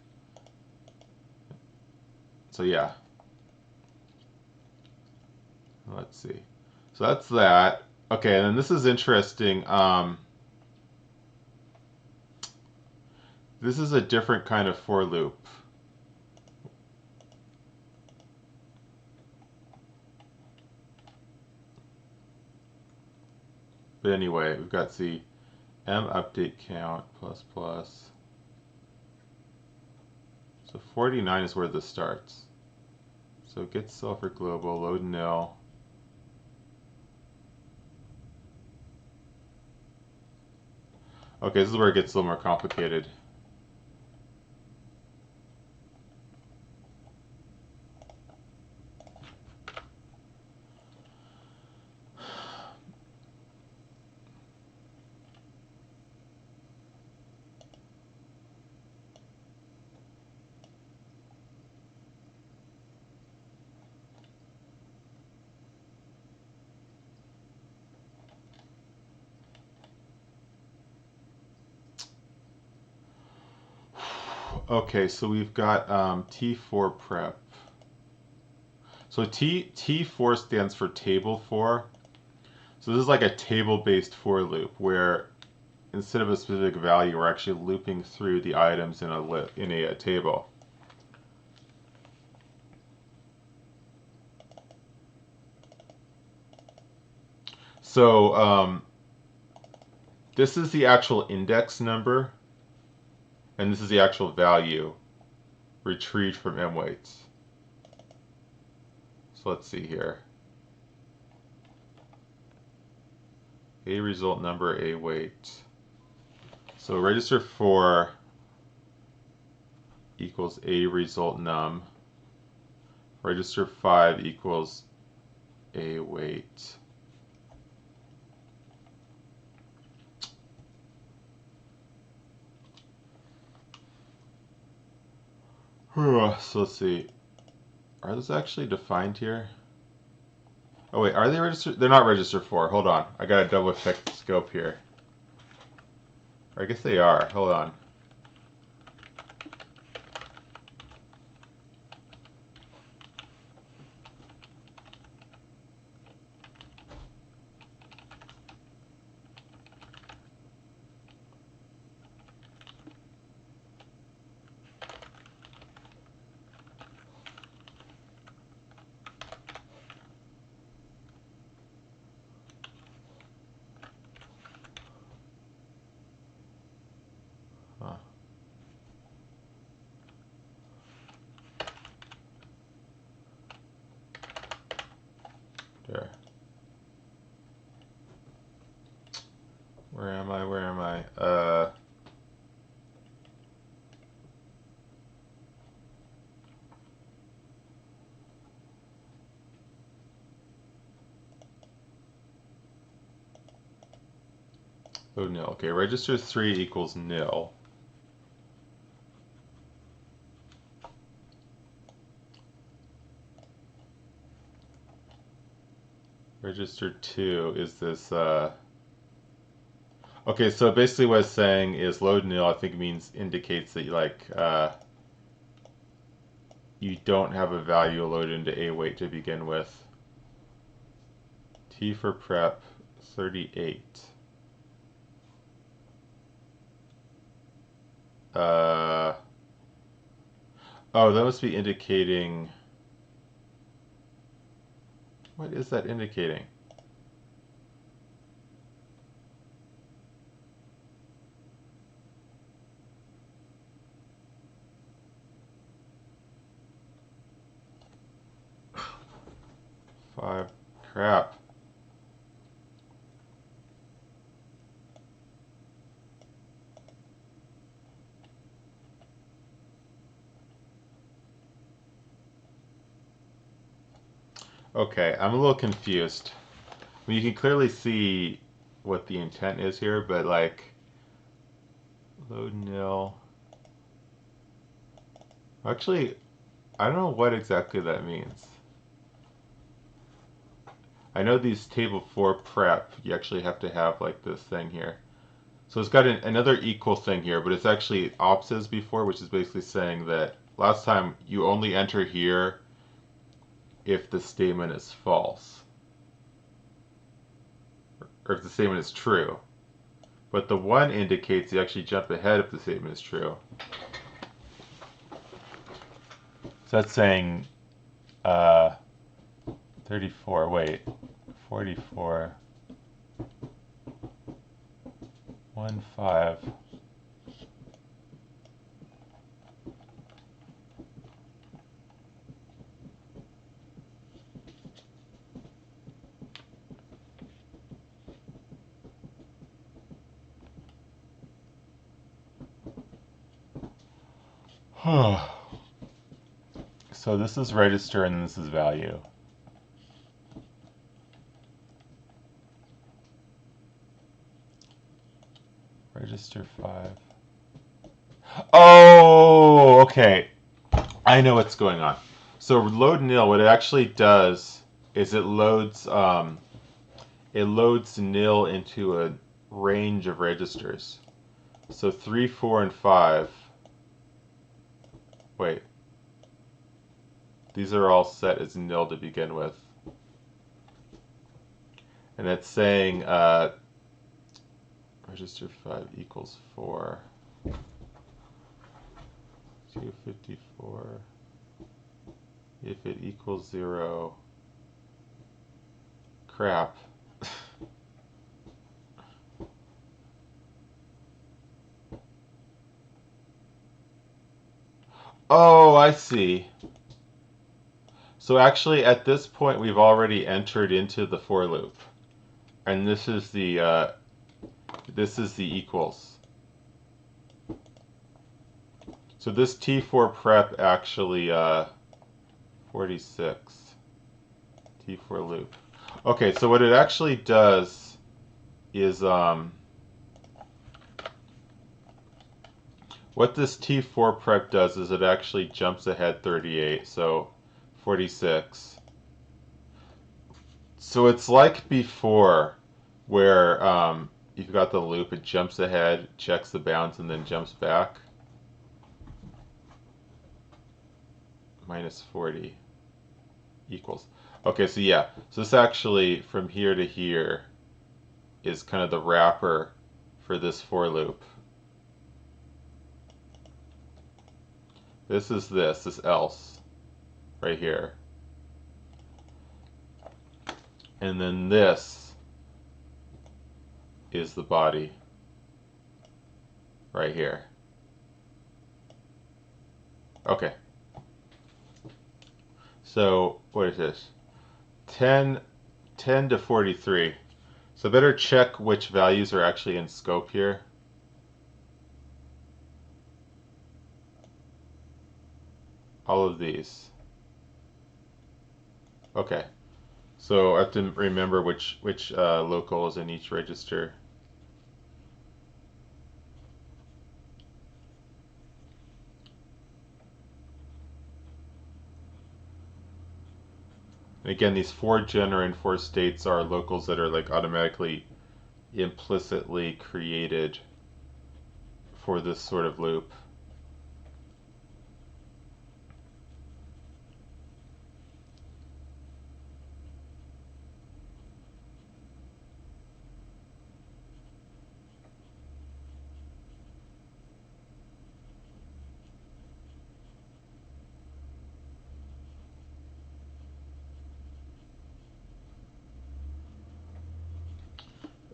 So yeah. Let's see. So that's that. Okay, and then this is interesting. This is a different kind of for loop. But anyway, we've got the M update count plus plus. So 49 is where this starts. So get sulfur global, load nil. Okay, this is where it gets a little more complicated. Okay, so we've got T4 prep. So T4 stands for table for. So this is like a table-based for loop where instead of a specific value, we're actually looping through the items in a table. So this is the actual index number, and this is the actual value retrieved from mwaits. So let's see here. A result number, A wait. So register 4 equals A result num. Register 5 equals A wait. So let's see. Are those actually defined here? Oh wait, are they registered? They're not register 4. Hold on. I gotta double check the scope here. Or I guess they are. Hold on. Huh. There. Where am I? Where am I? Oh, nil. Okay, register 3 equals nil. Register 2 is this, okay, so basically what it's saying is load nil, I think means indicates that you don't have a value loaded into A wait to begin with. T for prep, 38. Oh, that must be indicating, what is that indicating? 5. Crap. Okay, I'm a little confused. I mean, you can clearly see what the intent is here, but like, load nil. Actually, I don't know what exactly that means. I know these table 4 prep, you actually have to have like this thing here. So it's got another equal thing here, but it's actually opposite as before, which is basically saying that last time you only enter here if the statement is false, or if the statement is true. But the 1 indicates you actually jump ahead if the statement is true. So that's saying 34, wait, 44, 1, 5. So this is register and this is value. Register 5. Oh, okay. I know what's going on. So load nil, what it actually does is it loads nil into a range of registers. So 3, 4, and 5. Wait. These are all set as nil to begin with. And it's saying register 5 equals 4. 254. If it equals 0. Crap. Oh, I see. So actually at this point we've already entered into the for loop. And this is the equals. So this T4 prep actually 46 T4 loop. Okay, so what it actually does is what this T4 prep does is it actually jumps ahead 38, so 46. So it's like before, where you've got the loop, it jumps ahead, checks the bounds, and then jumps back. Minus 40 equals. Okay, so yeah, so this actually, from here to here, is kind of the wrapper for this for loop. This is this else, right here. And then this is the body, right here. Okay. So, what is this? 10 to 43. So better check which values are actually in scope here. All of these. Okay. So I have to remember which local is in each register. And again, these 4 gener and 4 states are locals that are like automatically implicitly created for this sort of loop.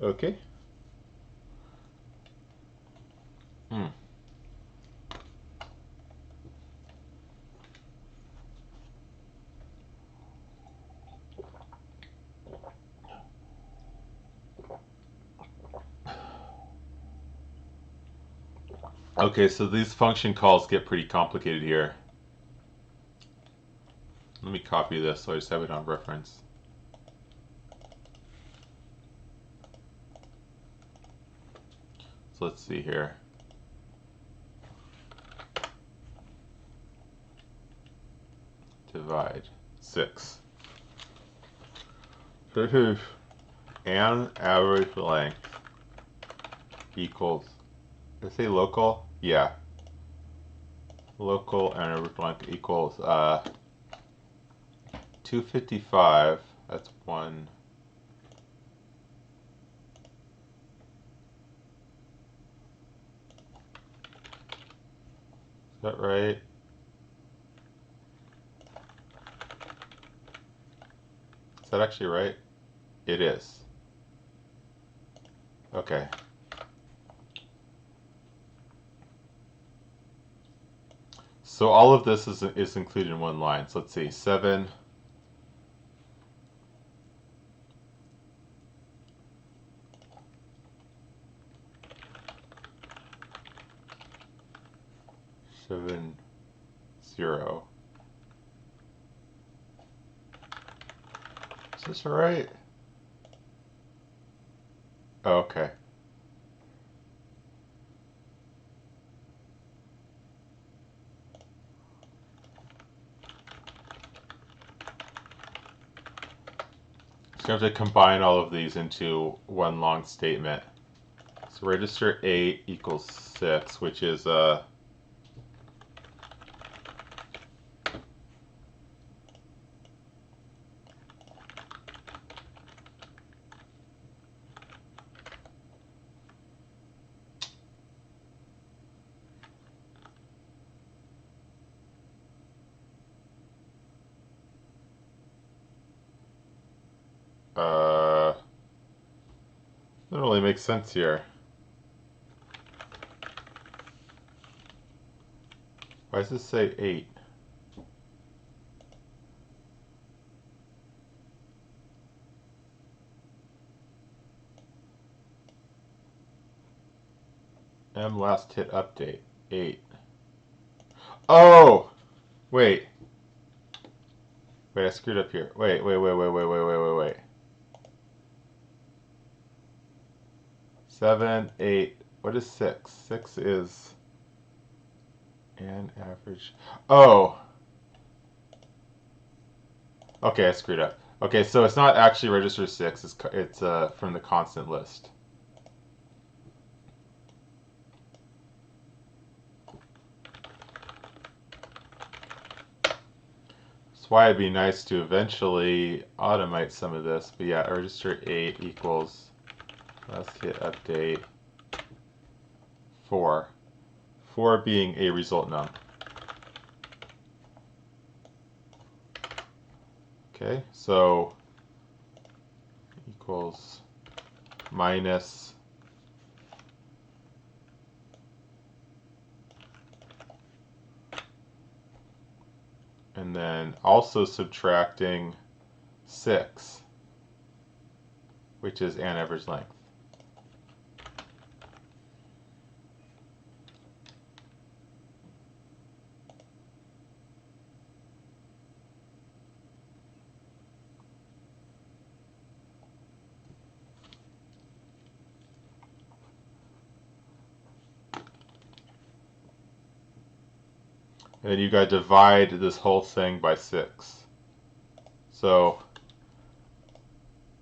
Okay. Okay, so these function calls get pretty complicated here. Let me copy this so I just have it on reference. So let's see here. Divide 6. And average length equals, did I say local? Yeah. Local and average length equals 255. That's 1. Is that right? Is that actually right? It is. Okay. So all of this is included in one line. So let's see, 7. Seven, 0. Is this right? Oh, okay. So you have to combine all of these into one long statement. So register 8 equals 6, which is doesn't really make sense here. Why does this say 8? M last hit update 8. Oh, wait, I screwed up here. Wait. 7, 8. What is 6? 6 is an average. Oh. Okay, I screwed up. Okay, so it's not actually register 6. It's from the constant list. That's why it'd be nice to eventually automate some of this. But yeah, register 8 equals, let's hit update 4. 4 being a result num. Okay, so equals minus and then also subtracting 6, which is an average length. And then you got to divide this whole thing by 6. So,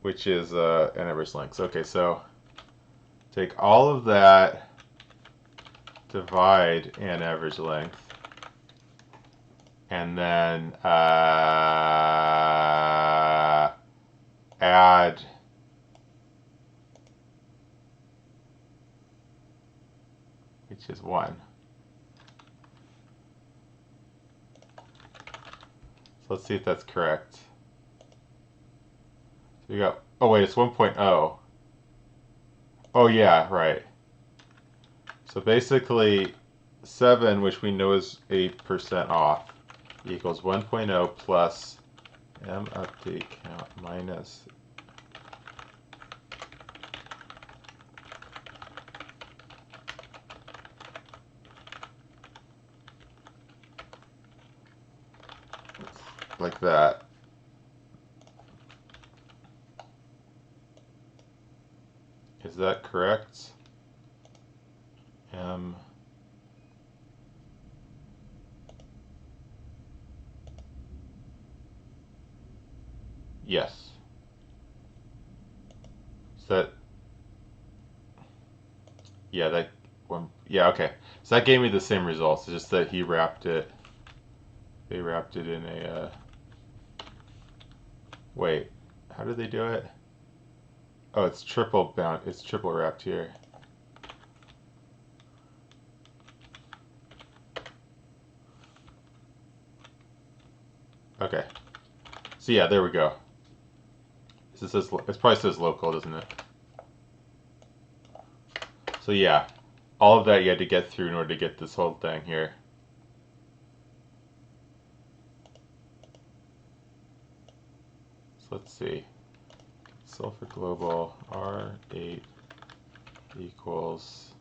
which is an average length. Okay, so take all of that, divide an average length, and then add which is 1. So let's see if that's correct. So we got, oh wait, it's 1.0. Oh yeah, right. So basically 7, which we know is 8% off, equals 1.0 plus m update count minus like that. Is that correct? M. Yes. Is that, yeah, that one, yeah, okay. So that gave me the same results, it's just that he wrapped it, they wrapped it in a, wait, how did they do it? Oh, it's triple bound, it's triple wrapped here. Okay. So yeah, there we go. It says, it probably says local, doesn't it? So yeah, all of that you had to get through in order to get this whole thing here. So let's see. Sulfur global R8 equals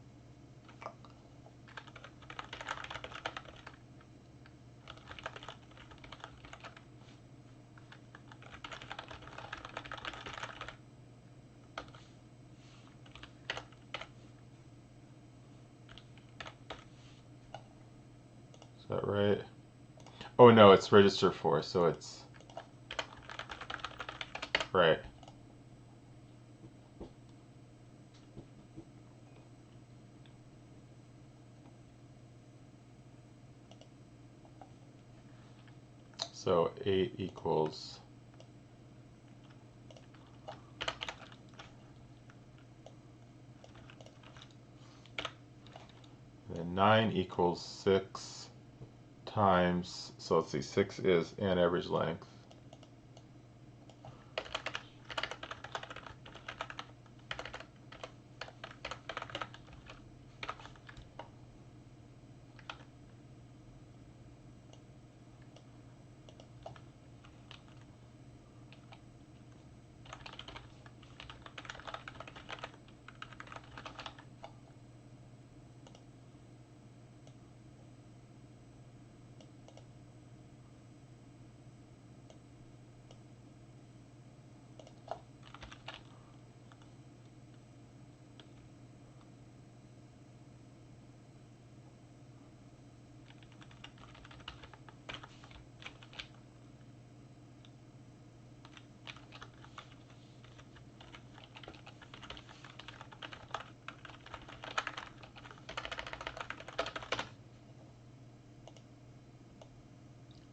is that right? Oh no, it's register 4, so it's right. So 8 equals and 9 equals 6 times, so let's see, 6 is an average length.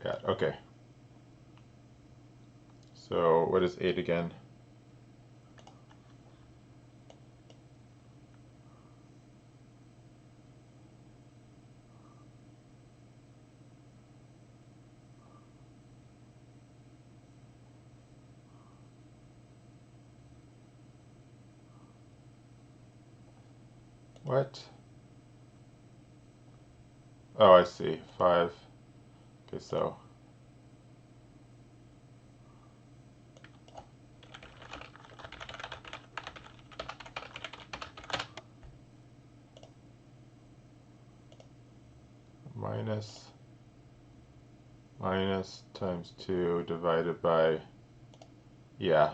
Got it. Okay. So what is 8 again? What? Oh, I see. 5. Okay, so minus times 2 divided by, yeah.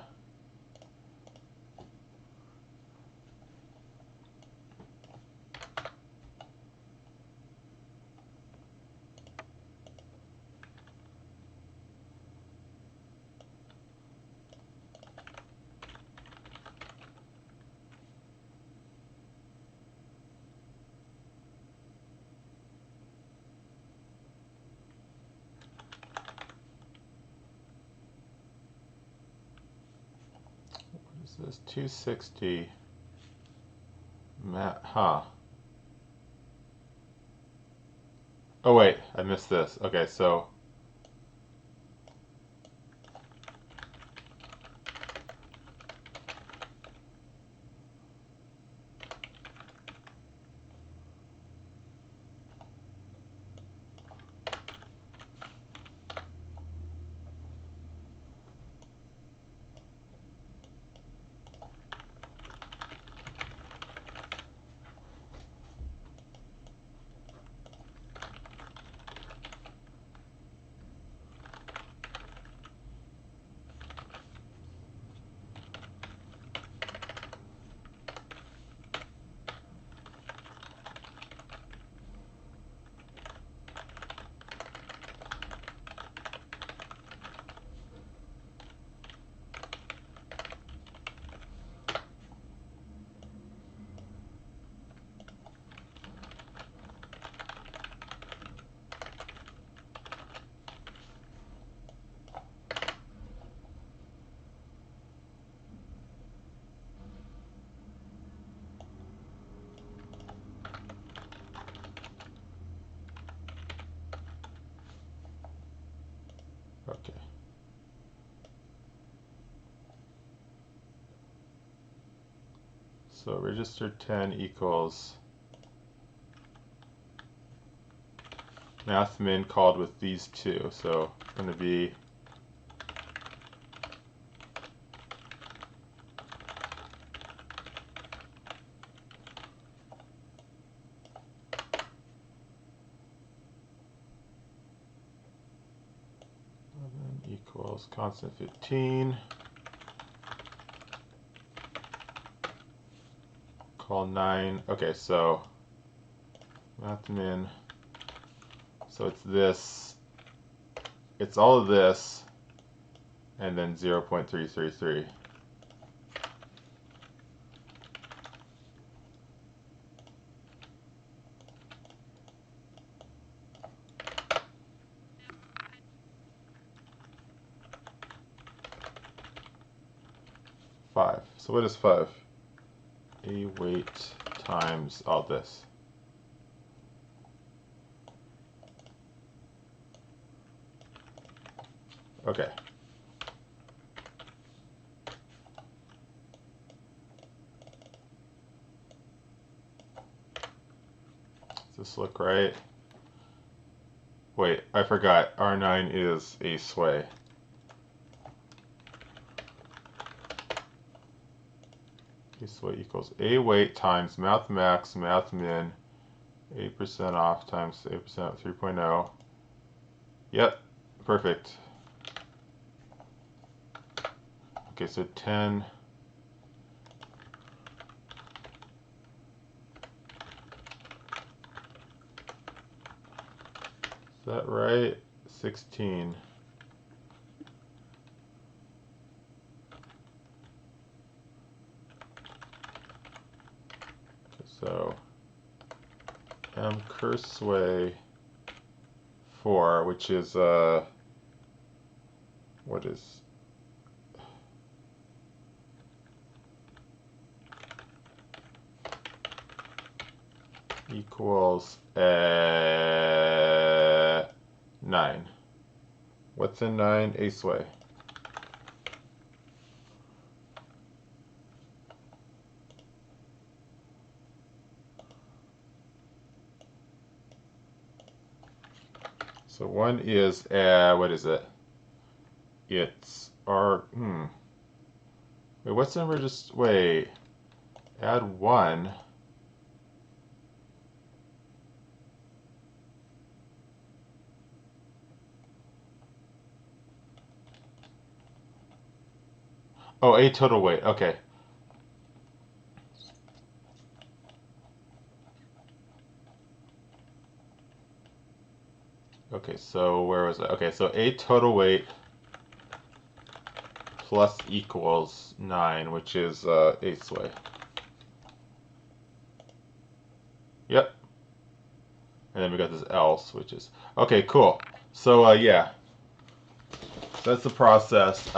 What is this? 260. Huh. Oh wait, I missed this. Okay, so Okay. So register 10 equals math min called with these two. So it's going to be equals constant 15. Call 9. Okay, so math min. So it's this. It's all of this, and then 0.333. Five. So what is 5? A weight times all this. Okay. Does this look right? Wait, I forgot. R9 is a sway. A sway equals A weight times math max, math min, 8% off times 8% 3.0. Yep, perfect. Okay, so 10. Is that right? 16. So M Kursway 4, which is what is equals 9. What's in 9? A sway. So 1 is, what is it? It's our, Wait, what's the number just, wait, add 1. Oh, a total weight, okay. Okay, so where was I? Okay, so a total weight plus equals 9, which is 8 sway. Yep. And then we got this else, which is... Okay, cool. So, yeah. That's the process.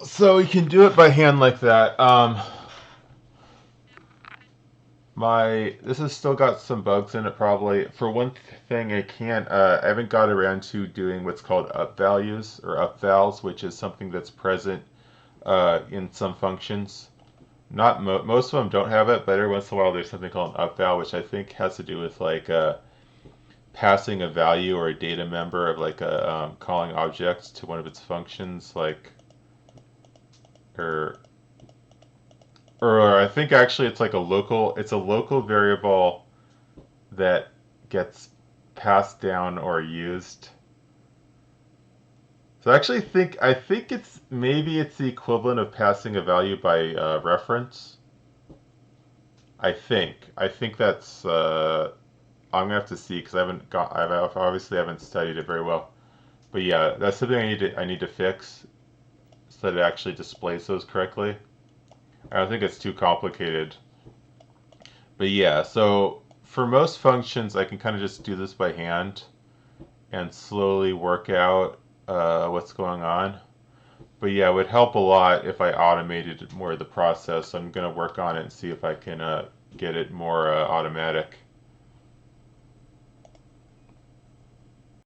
So we can do it by hand like that. This has still got some bugs in it probably. For one thing, I haven't got around to doing what's called up values or up vals, which is something that's present in some functions. Not most of them don't have it, but every once in a while there's something called an up val, which I think has to do with like passing a value or a data member of like a calling object to one of its functions, like or or I think actually it's like a local variable that gets passed down or used. So I think it's maybe it's the equivalent of passing a value by reference. I think that's I'm gonna have to see because I obviously haven't studied it very well. But yeah, that's something I need to fix so that it actually displays those correctly. I don't think it's too complicated. But yeah, so for most functions, I can kind of just do this by hand and slowly work out what's going on. But yeah, it would help a lot if I automated more of the process. So I'm going to work on it and see if I can get it more automatic.